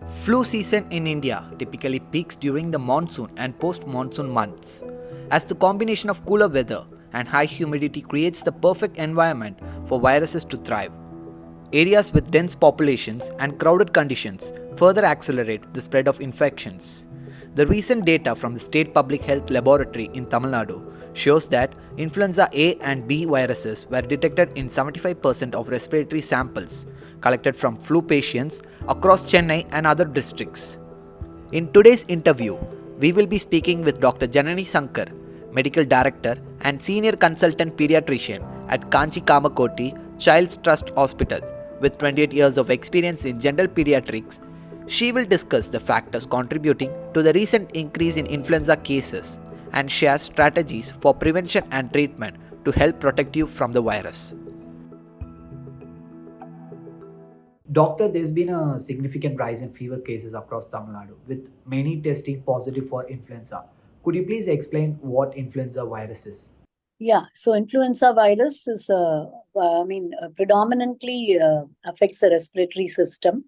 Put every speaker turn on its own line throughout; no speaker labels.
Flu season in India typically peaks during the monsoon and post-monsoon months, as the combination of cooler weather and high humidity creates the perfect environment for viruses to thrive. Areas with dense populations and crowded conditions further accelerate the spread of infections. The recent data from the State Public Health Laboratory in Tamil Nadu shows that influenza A and B viruses were detected in 75% of respiratory samples collected from flu patients across Chennai and other districts. In today's interview, we will be speaking with Dr. Janani Sankar, Medical Director and Senior Consultant Pediatrician at Kanchi Kamakoti Child's Trust Hospital. With 28 years of experience in General Pediatrics, she will discuss the factors contributing to the recent increase in influenza cases and share strategies for prevention and treatment to help protect you from the virus. Doctor, there's been a significant rise in fever cases across Tamil Nadu, with many testing positive for influenza. Could you please explain what influenza virus is?
Yeah, so influenza virus is, predominantly affects the respiratory system,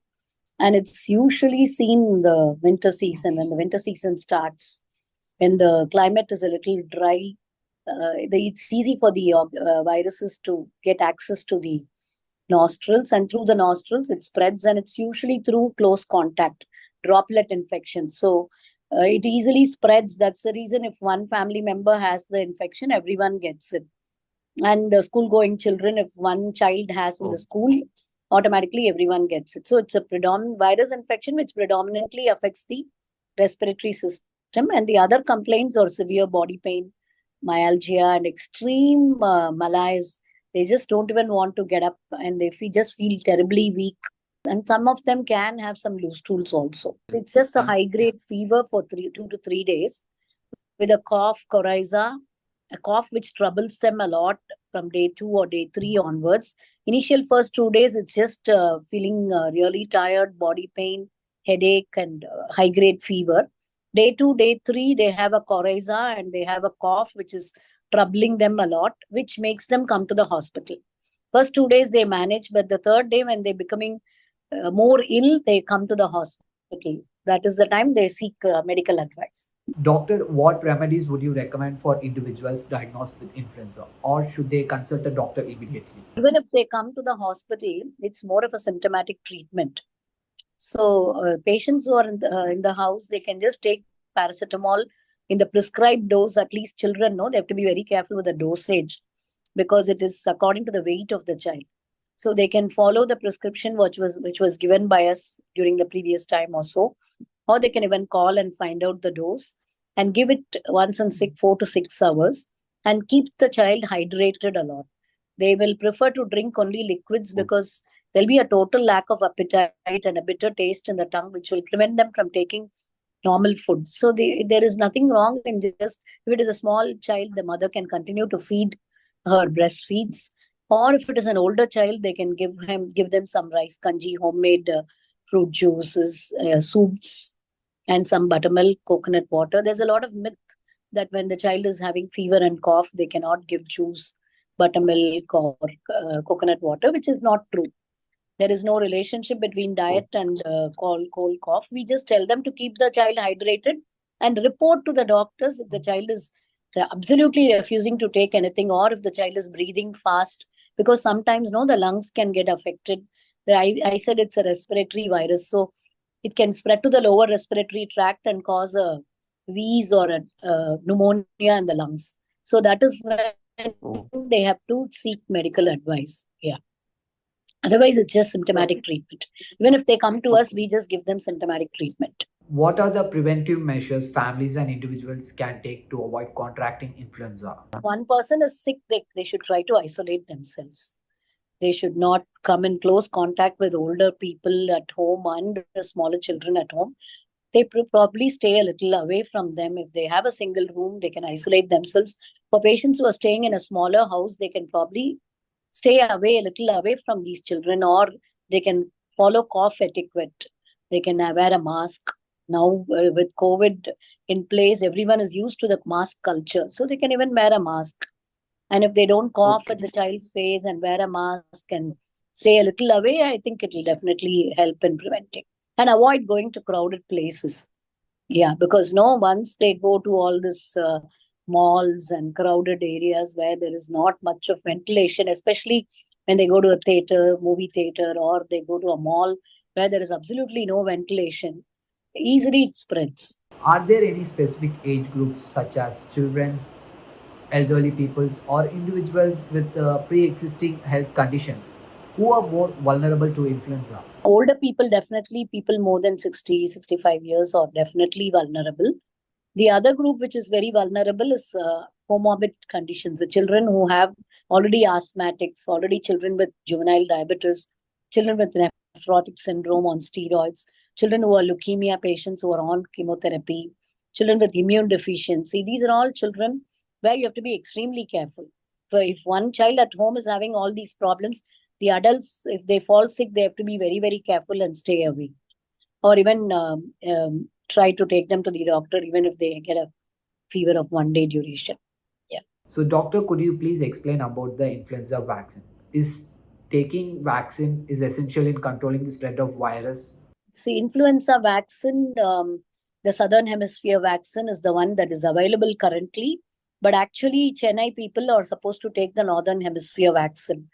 and it's usually seen in the winter season. When the winter season starts, when the climate is a little dry, it's easy for the viruses to get access to the nostrils, and through the nostrils it spreads, and it's usually through close contact, droplet infection. So it easily spreads. That's the reason if one family member has the infection, everyone gets it. And the school going children, if one child has in the school, automatically everyone gets it. So it's a predominant virus infection which predominantly affects the respiratory system, and the other complaints are severe body pain, myalgia, and extreme malaise. They just don't even want to get up, and they just feel terribly weak. And some of them can have some loose stools also. It's just a high-grade fever for 2 to 3 days with a cough, coryza, a cough which troubles them a lot from day 2 or day 3 onwards. Initial first 2 days, it's just feeling really tired, body pain, headache, and high-grade fever. Day 2, day 3, they have a coryza and they have a cough which is troubling them a lot, which makes them come to the hospital. First 2 days they manage, but the third day when they're becoming more ill, they come to the hospital. That is the time they seek medical advice.
Doctor, what remedies would you recommend for individuals diagnosed with influenza, or should they consult a doctor immediately?
Even if they come to the hospital, it's more of a symptomatic treatment. So patients who are in the house, they can just take paracetamol in the prescribed dose. At least children know they have to be very careful with the dosage, because it is according to the weight of the child. So they can follow the prescription which was given by us during the previous time or so, or they can even call and find out the dose and give it once in 4 to 6 hours, and keep the child hydrated a lot. They will prefer to drink only liquids, because there'll be a total lack of appetite and a bitter taste in the tongue, which will prevent them from taking normal food. So there is nothing wrong in just, if it is a small child, the mother can continue to feed her breastfeeds. Or if it is an older child, they can give them some rice kanji, homemade fruit juices, soups, and some buttermilk, coconut water. There's a lot of myth that when the child is having fever and cough, they cannot give juice, buttermilk, or coconut water, which is not true. There is no relationship between diet and cold cough. We just tell them to keep the child hydrated and report to the doctors if the child is absolutely refusing to take anything, or if the child is breathing fast, because sometimes the lungs can get affected. I said it's a respiratory virus, so it can spread to the lower respiratory tract and cause a wheeze or a pneumonia in the lungs. So that is when they have to seek medical advice. Yeah. Otherwise, it's just symptomatic treatment. Even if they come to us, we just give them symptomatic treatment.
What are the preventive measures families and individuals can take to avoid contracting influenza?
One person is sick, they should try to isolate themselves. They should not come in close contact with older people at home and the smaller children at home. They probably stay a little away from them. If they have a single room, they can isolate themselves. For patients who are staying in a smaller house, they can probably stay away, a little away from these children, or they can follow cough etiquette. They can wear a mask. Now, with COVID in place, everyone is used to the mask culture. So they can even wear a mask. And if they don't cough at the child's face and wear a mask and stay a little away, I think it will definitely help in preventing. and avoid going to crowded places. Yeah, because no, once they go to all this malls and crowded areas where there is not much of ventilation, especially when they go to a theater, movie theater, or they go to a mall where there is absolutely no ventilation, easily it spreads.
Are there any specific age groups such as children's, elderly peoples, or individuals with pre-existing health conditions who are more vulnerable to influenza?
Older people, definitely people more than 60, 65 years are definitely vulnerable. The other group which is very vulnerable is comorbid conditions. The children who have already asthmatics, already children with juvenile diabetes, children with nephrotic syndrome on steroids, children who are leukemia patients who are on chemotherapy, children with immune deficiency. These are all children where you have to be extremely careful. So if one child at home is having all these problems, the adults, if they fall sick, they have to be very, very careful and stay away. Or even try to take them to the doctor, even if they get a fever of 1 day duration. Yeah.
So, doctor, could you please explain about the influenza vaccine? Is taking vaccine is essential in controlling the spread of virus?
See, influenza vaccine, the Southern Hemisphere vaccine is the one that is available currently. But actually, Chennai people are supposed to take the Northern Hemisphere vaccine.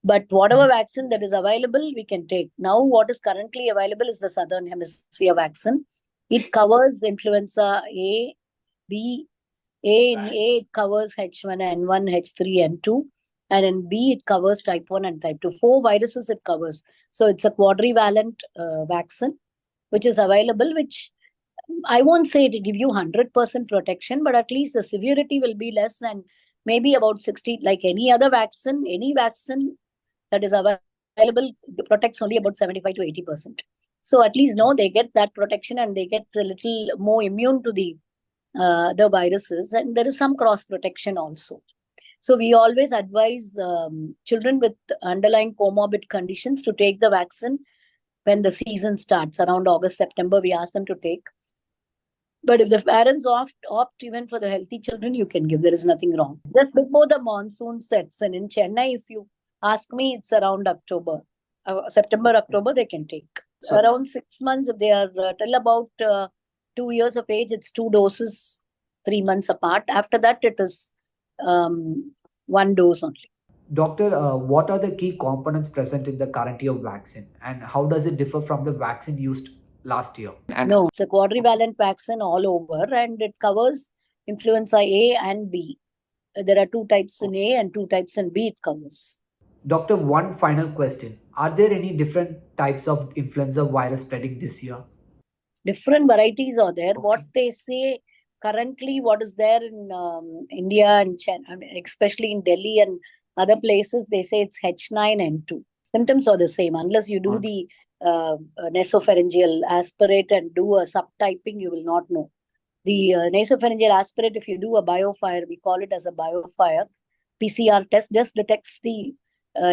But whatever vaccine that is available, we can take. Now, what is currently available is the Southern Hemisphere vaccine. It covers influenza A, B. In A, it covers H1N1, H3, N2. And in B, it covers type 1 and type 2. 4 viruses it covers. So it's a quadrivalent vaccine, which is available, which I won't say it will give you 100% protection, but at least the severity will be less and maybe about 60, like any other vaccine, any vaccine that is available protects only about 75 to 80%. So at least no, they get that protection and they get a little more immune to the viruses, and there is some cross protection also. So we always advise children with underlying comorbid conditions to take the vaccine when the season starts around August, September. We ask them to take. But if the parents opt even for the healthy children, you can give. There is nothing wrong. Just before the monsoon sets, and in Chennai, if you ask me, it's around October, September, October. They can take around 6 months. If they are till about 2 years of age, it's 2 doses, 3 months apart. After that, it is 1 dose only.
Doctor, what are the key components present in the current year vaccine and how does it differ from the vaccine used last year?
No, it's a quadrivalent vaccine all over and it covers influenza A and B. There are 2 types in A and 2 types in B it covers.
Doctor, one final question. Are there any different types of influenza virus spreading this year?
Different varieties are there.
Okay.
What they say currently, what is there in India and China, especially in Delhi and other places, they say it's H9N2. Symptoms are the same. Unless you do the nasopharyngeal aspirate and do a subtyping, you will not know. The nasopharyngeal aspirate, if you do a biofire, we call it as a biofire, PCR test just detects the,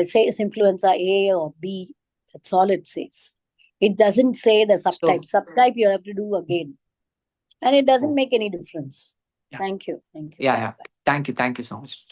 says influenza A or B. That's all it says. It doesn't say the subtype. Subtype you have to do again. And it doesn't make any difference.
Yeah.
Thank you. Thank you.
Yeah. Thank you so much.